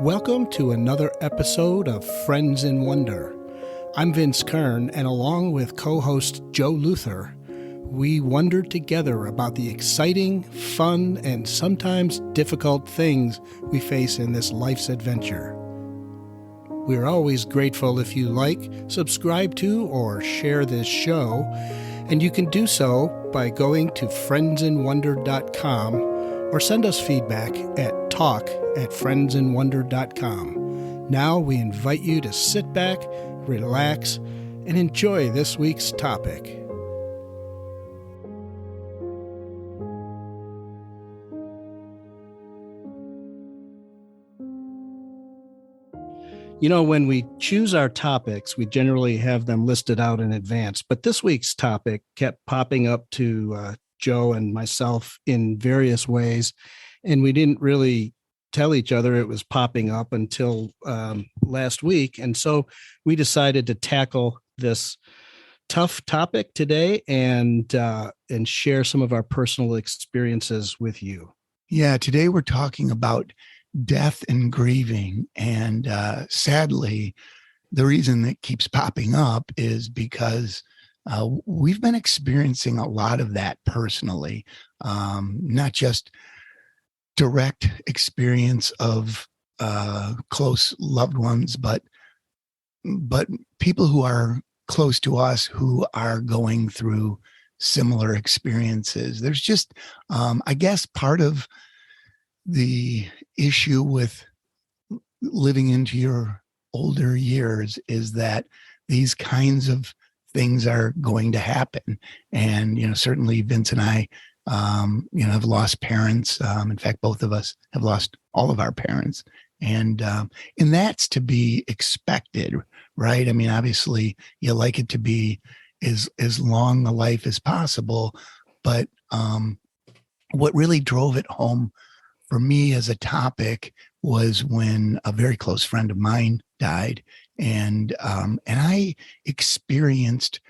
Welcome to another episode of Friends in Wonder. I'm Vince Kern, and along with co-host Joe Luther, we wonder together about the exciting, fun, and sometimes difficult things we face in this life's adventure. We're always grateful if you like, subscribe to, or share this show, and you can do so by going to friendsinwonder.com or send us feedback at talk@friendsinwonder.com. Now we invite you to sit back, relax, and enjoy this week's topic. You know, when we choose our topics, we generally have them listed out in advance. But this week's topic kept popping up to Joe and myself in various ways, and we didn't really tell each other it was popping up until last week. And so we decided to tackle this tough topic today and share some of our personal experiences with you. Yeah, today we're talking about death and grieving. And sadly, the reason that keeps popping up is because we've been experiencing a lot of that personally, not just direct experience of close loved ones, but people who are close to us who are going through similar experiences. There's just, I guess, part of the issue with living into your older years is that these kinds of things are going to happen. And, certainly Vince and I, have lost parents. In fact, both of us have lost all of our parents. And that's to be expected, right? I mean, obviously you like it to be as long a life as possible. But what really drove it home for me as a topic was when a very close friend of mine died, and I experienced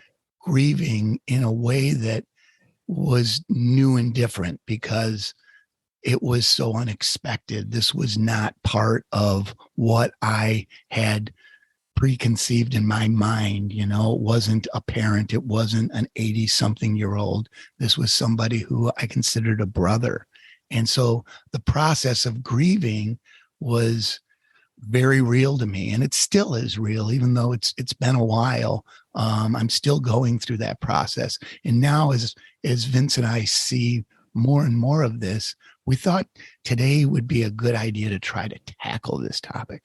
grieving in a way that was new and different because it was so unexpected. This was not part of what I had preconceived in my mind. It wasn't a parent. It wasn't an 80-something-year-old. This was somebody who I considered a brother. And so the process of grieving was very real to me, and it still is real, even though it's been a while. I'm still going through that process. And now as Vince and I see more and more of this, we thought today would be a good idea to try to tackle this topic.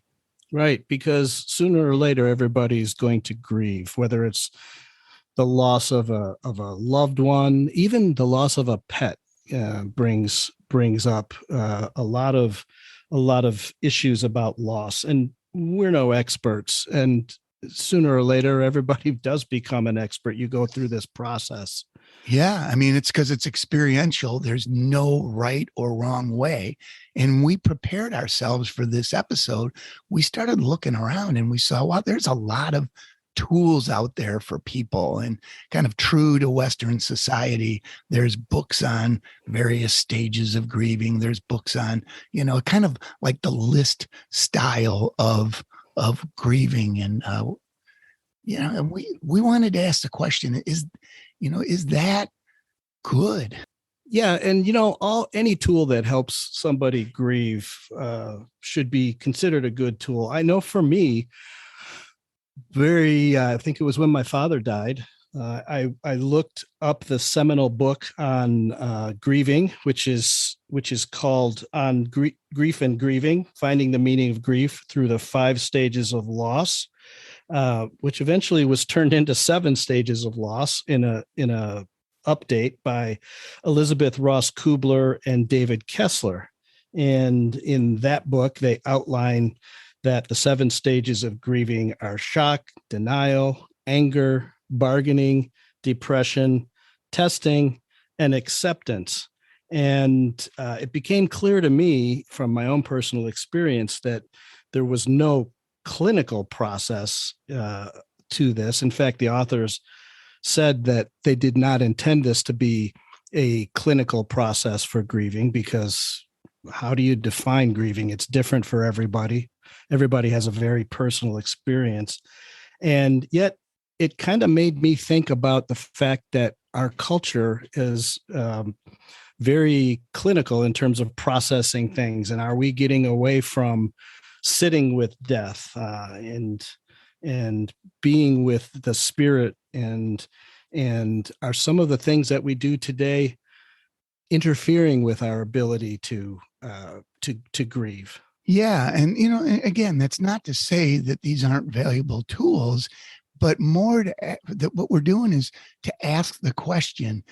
Right, because sooner or later, everybody's going to grieve, whether it's the loss of a loved one, even the loss of a pet. Brings up a lot of issues about loss, and we're no experts. And sooner or later, everybody does become an expert. You go through this process. Yeah, I mean, it's because it's experiential. There's no right or wrong way. And we prepared ourselves for this episode. We started looking around and we saw, wow, there's a lot of tools out there for people, and kind of true to Western society. There's books on various stages of grieving. There's books on, kind of like the list style of grieving. And, and we wanted to ask the question, is that good? Yeah. And, any tool that helps somebody grieve should be considered a good tool. I know for me, I think it was when my father died, I looked up the seminal book on grieving, which is called On Grief and Grieving, Finding the Meaning of Grief Through the 5 Stages of Loss, which eventually was turned into 7 Stages of Loss in a update by Elizabeth Ross Kubler and David Kessler. And in that book, they outline that the 7 stages of grieving are shock, denial, anger, bargaining, depression, testing, and acceptance. And it became clear to me from my own personal experience that there was no clinical process to this. In fact, the authors said that they did not intend this to be a clinical process for grieving, because how do you define grieving? It's different for everybody. everybody has a very personal experience. And yet it kind of made me think about the fact that our culture is very clinical in terms of processing things. And are we getting away from sitting with death and being with the spirit, and are some of the things that we do today interfering with our ability to grieve? Yeah. And, again, that's not to say that these aren't valuable tools, but more that what we're doing is to ask the question,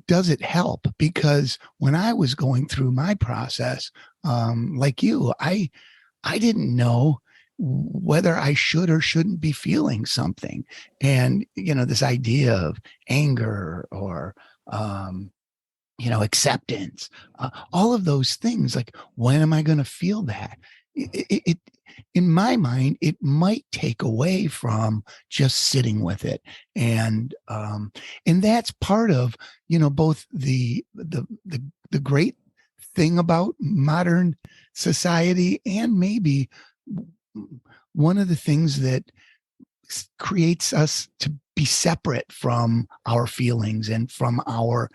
does it help? Because when I was going through my process, like you, I didn't know whether I should or shouldn't be feeling something. And, this idea of anger or, acceptance, all of those things, like, when am I going to feel that? It, in my mind, it might take away from just sitting with it. And that's part of, both the great thing about modern society, and maybe one of the things that creates us to be separate from our feelings and from our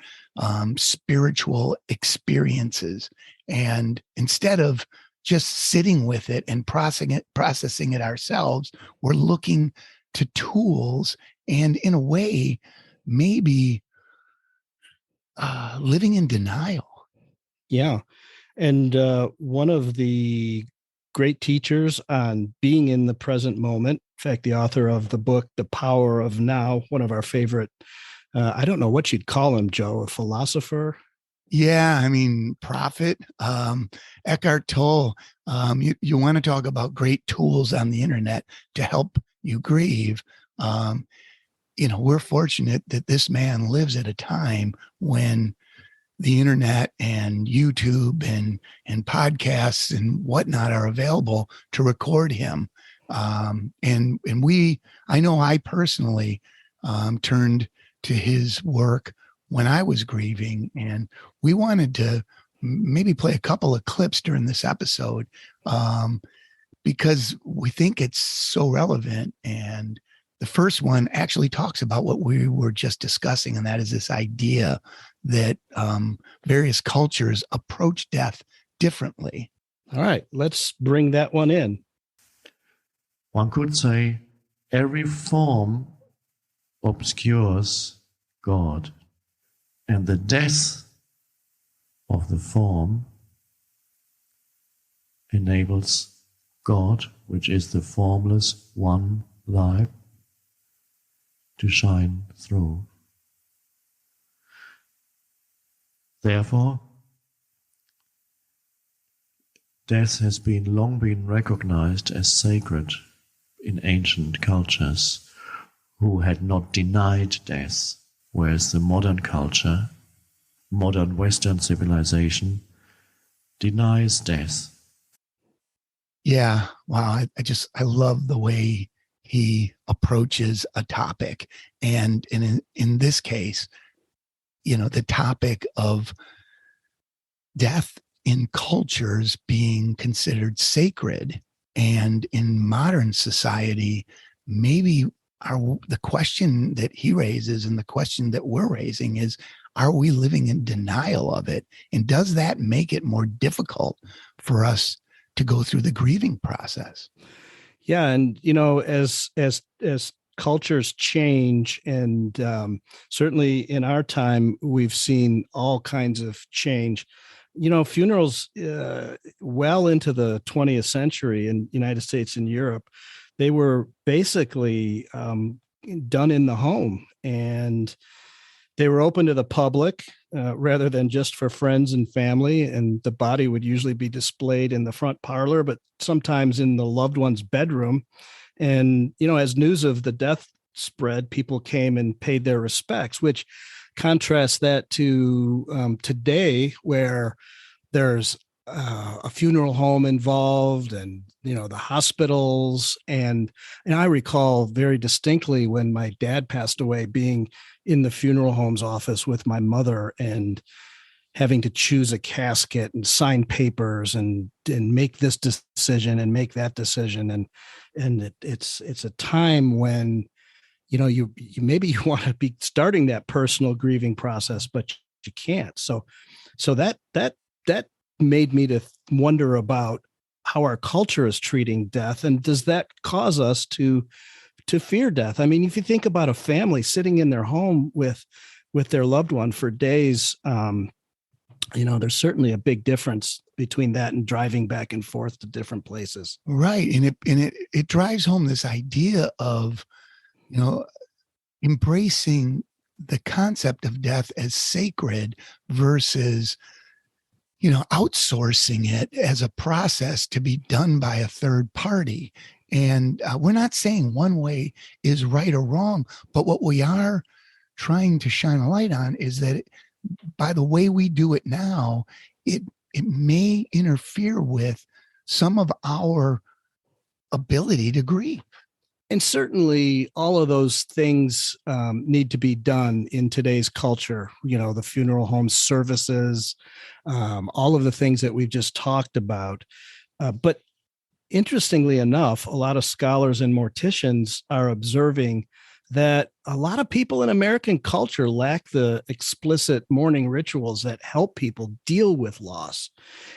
spiritual experiences. And instead of just sitting with it and processing it ourselves, we're looking to tools, and in a way, maybe living in denial. Yeah. And one of the great teachers on being in the present moment, in fact, the author of the book, The Power of Now, one of our favorite, I don't know what you'd call him, Joe, a philosopher? Yeah, I mean, prophet, Eckhart Tolle. You want to talk about great tools on the internet to help you grieve. We're fortunate that this man lives at a time when the internet and YouTube and podcasts and whatnot are available to record him. And I know I personally turned to his work when I was grieving, and we wanted to maybe play a couple of clips during this episode because we think it's so relevant. And the first one actually talks about what we were just discussing, and that is this idea that various cultures approach death differently. All right, let's bring that one in. One could say every form obscures God, and the death of the form enables God, which is the formless one life, to shine through. Therefore, death has long been recognized as sacred in ancient cultures who had not denied death, whereas the modern culture, modern Western civilization, denies death. Yeah, wow. I love the way he approaches a topic. And in this case, the topic of death in cultures being considered sacred, and in modern society, maybe the question that he raises and the question that we're raising is, are we living in denial of it? And does that make it more difficult for us to go through the grieving process? Yeah. And, as cultures change, and certainly in our time, we've seen all kinds of change. Funerals well into the 20th century in the United States and Europe, they were basically done in the home, and they were open to the public rather than just for friends and family. And the body would usually be displayed in the front parlor, but sometimes in the loved one's bedroom. And, as news of the death spread, people came and paid their respects, which contrasts that to today, where there's a funeral home involved, and the hospitals, and I recall very distinctly when my dad passed away, being in the funeral home's office with my mother, and having to choose a casket and sign papers and make this decision and make that decision. And it's a time when, you maybe you want to be starting that personal grieving process, but you can't. So that made me to wonder about how our culture is treating death. And does that cause us to fear death? I mean, if you think about a family sitting in their home with their loved one for days, there's certainly a big difference between that and driving back and forth to different places. Right. And it drives home this idea of, embracing the concept of death as sacred versus, outsourcing it as a process to be done by a third party. And we're not saying one way is right or wrong, but what we are trying to shine a light on is that by the way we do it now, it may interfere with some of our ability to grieve. And certainly all of those things need to be done in today's culture, the funeral home services, all of the things that we've just talked about. But interestingly enough, a lot of scholars and morticians are observing that a lot of people in American culture lack the explicit mourning rituals that help people deal with loss.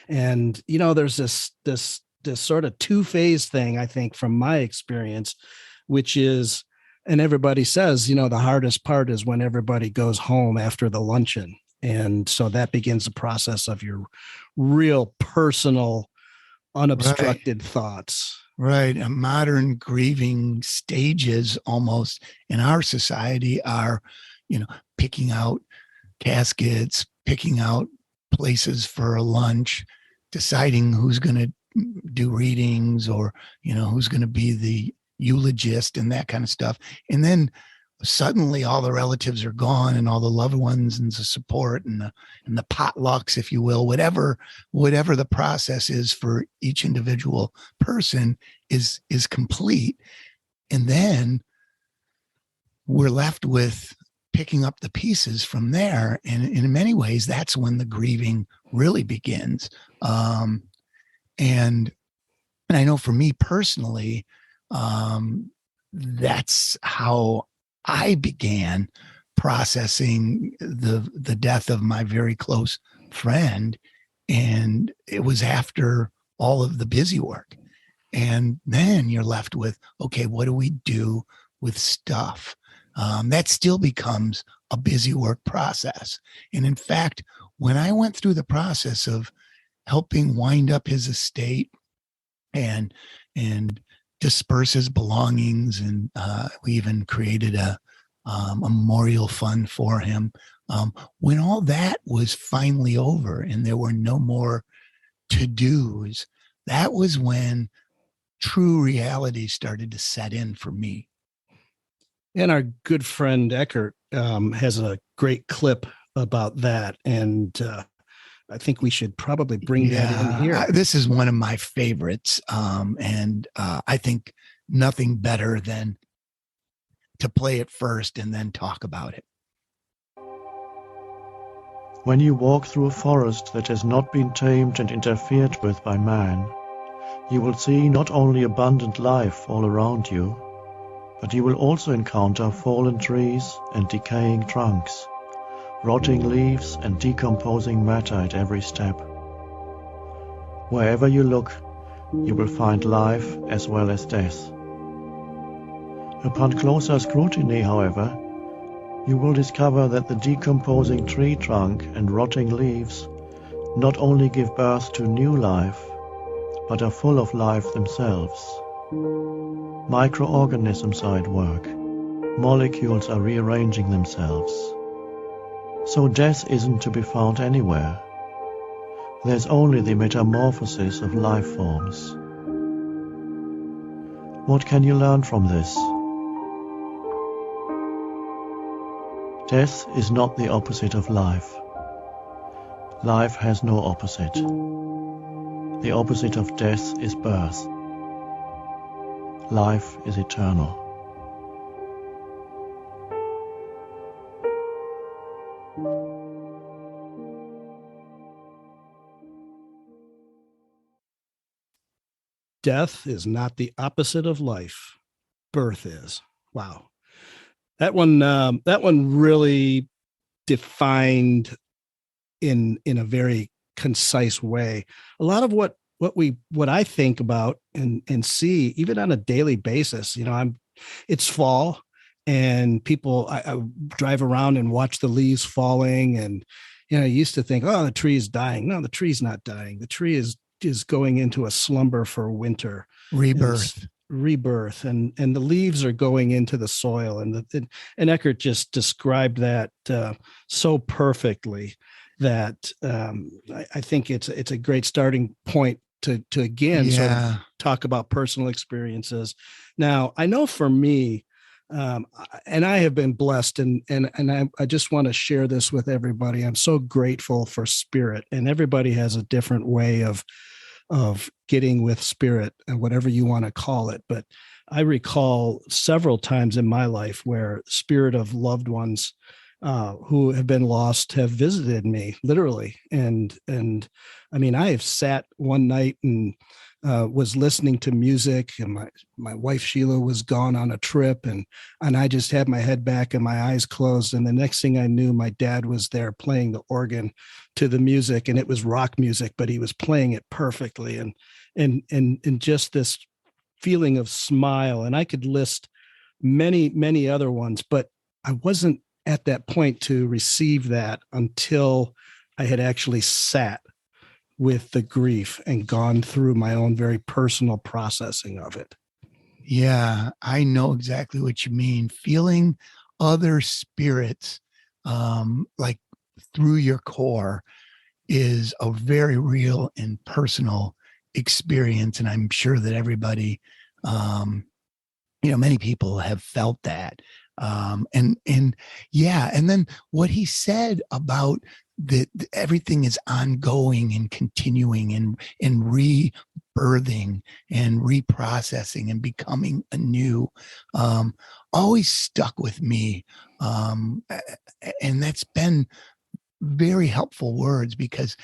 And, there's this sort of two-phase thing, I think, from my experience, which is, and everybody says, the hardest part is when everybody goes home after the luncheon. And so that begins the process of your real personal, unobstructed thoughts. Right. Modern grieving stages almost in our society are, picking out caskets, picking out places for a lunch, deciding who's going to do readings or, who's going to be the eulogist and that kind of stuff. And then suddenly all the relatives are gone and all the loved ones and the support and the potlucks, if you will, whatever the process is for each individual person is complete. And then we're left with picking up the pieces from there. And in many ways, that's when the grieving really begins. And I know for me personally, that's how I began processing the death of my very close friend. And it was after all of the busy work. And then you're left with, okay, what do we do with stuff? That still becomes a busy work process. And in fact, when I went through the process of helping wind up his estate and disperse his belongings, and we even created a memorial fund for him. When all that was finally over and there were no more to-dos, that was when true reality started to set in for me. And our good friend Eckert has a great clip about that. And I think we should probably bring that in here. This is one of my favorites. And I think nothing better than to play it first and then talk about it. When you walk through a forest that has not been tamed and interfered with by man, you will see not only abundant life all around you, but you will also encounter fallen trees and decaying trunks, rotting leaves and decomposing matter at every step. Wherever you look, you will find life as well as death. Upon closer scrutiny, however, you will discover that the decomposing tree trunk and rotting leaves not only give birth to new life, but are full of life themselves. Microorganisms are at work. Molecules are rearranging themselves. So death isn't to be found anywhere. There's only the metamorphosis of life forms. What can you learn from this? Death is not the opposite of life. Life has no opposite. The opposite of death is birth. Life is eternal. Death is not the opposite of life. Birth is. Wow. That one really defined in a very concise way a lot of what I think about and see even on a daily basis. It's fall, and I drive around and watch the leaves falling, and I used to think, oh, the tree is dying. No, the tree's not dying. The tree is going into a slumber for winter. Rebirth. Rebirth, and the leaves are going into the soil, and Eckert just described that so perfectly that I think it's a great starting point to again sort of talk about personal experiences. Now, I know for me, and I have been blessed, and I just want to share this with everybody. I'm so grateful for spirit, and everybody has a different way of getting with spirit, and whatever you want to call it. But I recall several times in my life where spirit of loved ones who have been lost have visited me literally. And I mean, I have sat one night and was listening to music, and my wife Sheila was gone on a trip, and I just had my head back and my eyes closed, and the next thing I knew, my dad was there playing the organ to the music, and it was rock music, but he was playing it perfectly, and just this feeling of smile. And I could list many other ones, but I wasn't at that point to receive that until I had actually sat with the grief and gone through my own very personal processing of it. Yeah, I know exactly what you mean. Feeling other spirits, like through your core, is a very real and personal experience. And I'm sure that everybody, many people have felt that. And yeah, and then what he said about that everything is ongoing and continuing and rebirthing and reprocessing and becoming anew, always stuck with me. And that's been very helpful words, because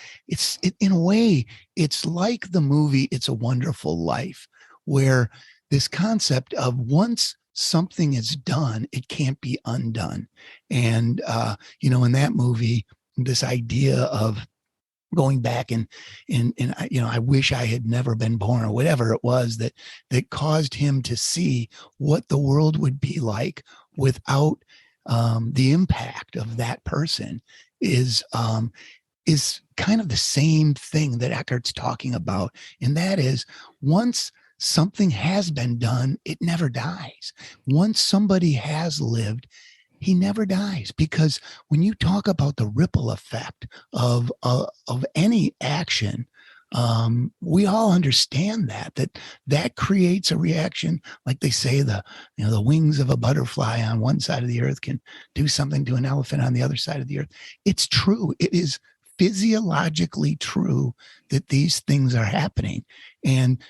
in a way, it's like the movie It's a Wonderful Life, where this concept of once something is done, it can't be undone. And, in that movie, this idea of going back and I wish I had never been born, or whatever it was that caused him to see what the world would be like without the impact of that person, is kind of the same thing that Eckart's talking about. And that is, once something has been done, it never dies. Once somebody has lived, he never dies. Because when you talk about the ripple effect of any action, we all understand that creates a reaction. Like they say, the wings of a butterfly on one side of the earth can do something to an elephant on the other side of the earth. It's true. It is physiologically true that these things are happening. And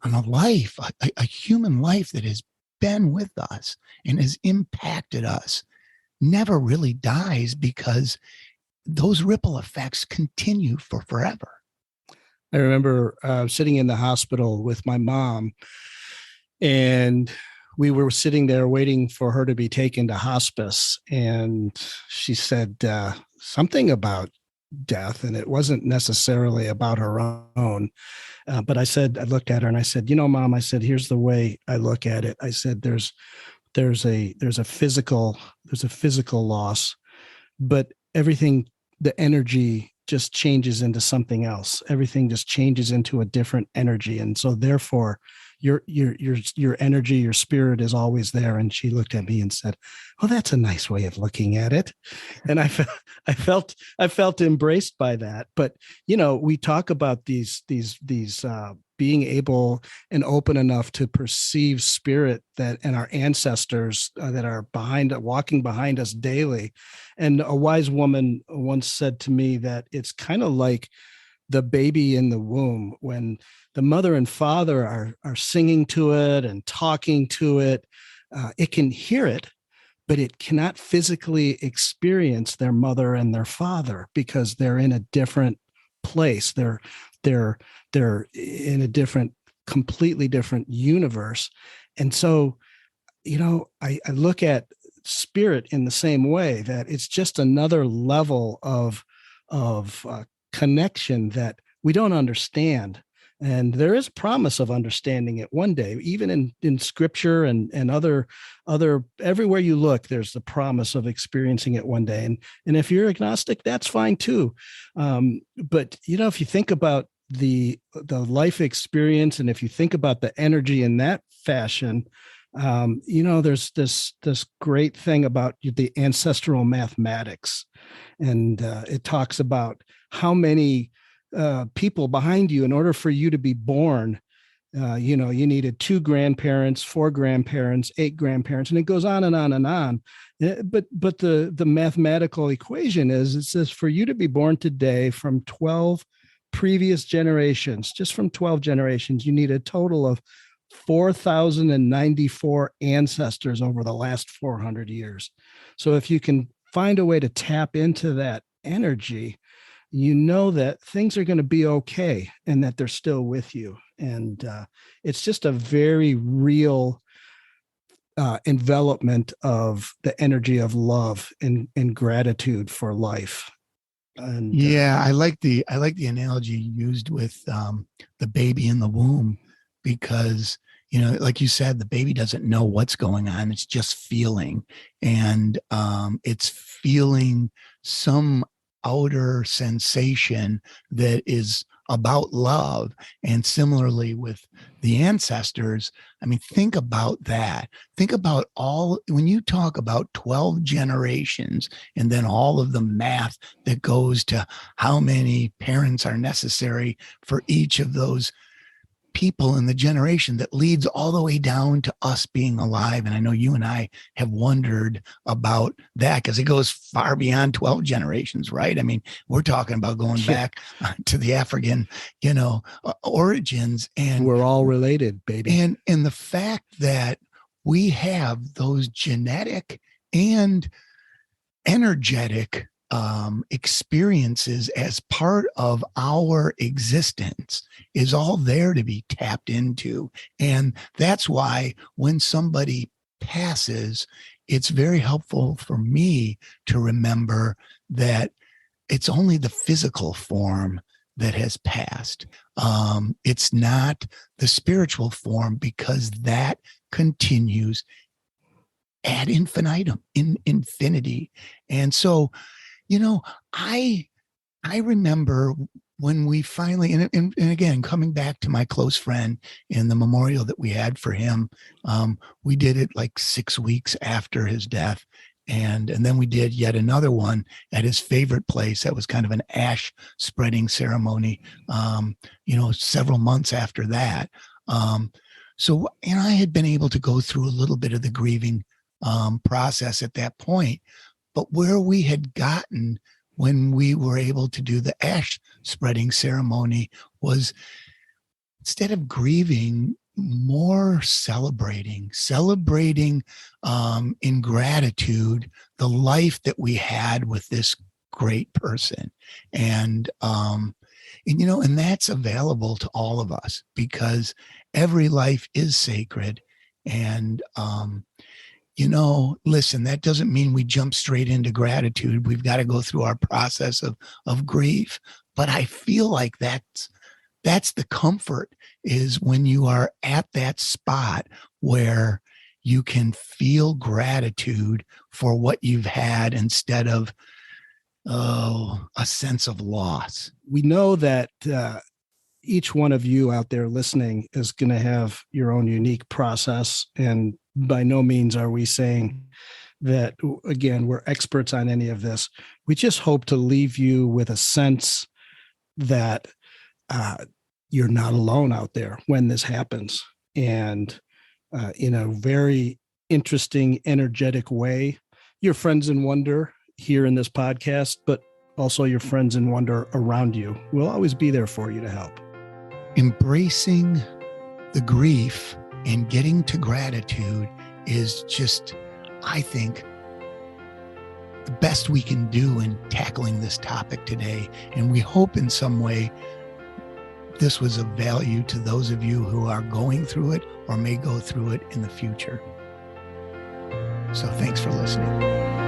on a human life that has been with us and has impacted us, never really dies, because those ripple effects continue for forever. I remember sitting in the hospital with my mom, and we were sitting there waiting for her to be taken to hospice. And she said something about death, and it wasn't necessarily about her own. But I looked at her and I said, Mom, I said, here's the way I look at it. I said, there's a physical loss, but everything, the energy just changes into something else. Everything just changes into a different energy. And so therefore your energy, your spirit is always there. And she looked at me and said, "Oh, that's a nice way of looking at it." And I felt embraced by that. But, we talk about these being able and open enough to perceive spirit and our ancestors that are walking behind us daily. And a wise woman once said to me that it's kind of like the baby in the womb, when the mother and father are singing to it and talking to it. It can hear it, but it cannot physically experience their mother and their father, because they're in a different place. They're in a different completely different universe. And so, I look at spirit in the same way, that it's just another level of connection that we don't understand. And there is promise of understanding it one day, even in scripture and other everywhere you look, there's the promise of experiencing it one day. And if you're agnostic, that's fine too. But if you think about the life experience, and if you think about the energy in that fashion, there's this great thing about the ancestral mathematics, and it talks about how many people behind you, in order for you to be born, you needed 2 grandparents, 4 grandparents, 8 grandparents, and it goes on and on and on. But the mathematical equation is, it says for you to be born today from 12 previous generations, just from 12 generations, you need a total of 4,094 ancestors over the last 400 years. So if you can find a way to tap into that energy, that things are going to be okay, and that they're still with you. And it's just a very real envelopment of the energy of love and gratitude for life. And I like the analogy you used with the baby in the womb, because like you said, the baby doesn't know what's going on. It's just feeling, and it's feeling some outer sensation that is about love. And similarly with the ancestors, I mean, think about that. Think about when you talk about 12 generations, and then all of the math that goes to how many parents are necessary for each of those people in the generation, that leads all the way down to us being alive. And I know you and I have wondered about that, because it goes far beyond 12 generations, right? I mean, we're talking about going back to the African, origins, and we're all related, baby. And the fact that we have those genetic and energetic experiences as part of our existence is all there to be tapped into. And that's why when somebody passes, it's very helpful for me to remember that it's only the physical form that has passed. It's not the spiritual form, because that continues ad infinitum, in infinity. And so, I remember when we finally, and again, coming back to my close friend in the memorial that we had for him, we did it like 6 weeks after his death. And then we did yet another one at his favorite place. That was kind of an ash spreading ceremony, several months after that. So, I had been able to go through a little bit of the grieving process at that point. But where we had gotten when we were able to do the ash spreading ceremony was, instead of grieving, more celebrating in gratitude the life that we had with this great person. And that's available to all of us, because every life is sacred. And listen, that doesn't mean we jump straight into gratitude. We've got to go through our process of grief. But I feel like that's the comfort, is when you are at that spot where you can feel gratitude for what you've had, instead of a sense of loss. We know that each one of you out there listening is going to have your own unique process. And by no means are we saying that, again, we're experts on any of this. We just hope to leave you with a sense that you're not alone out there when this happens. And in a very interesting, energetic way, your friends in wonder here in this podcast, but also your friends in wonder around you will always be there for you to help. Embracing the grief and getting to gratitude is just, I think, the best we can do in tackling this topic today. And we hope in some way this was of value to those of you who are going through it or may go through it in the future. So thanks for listening.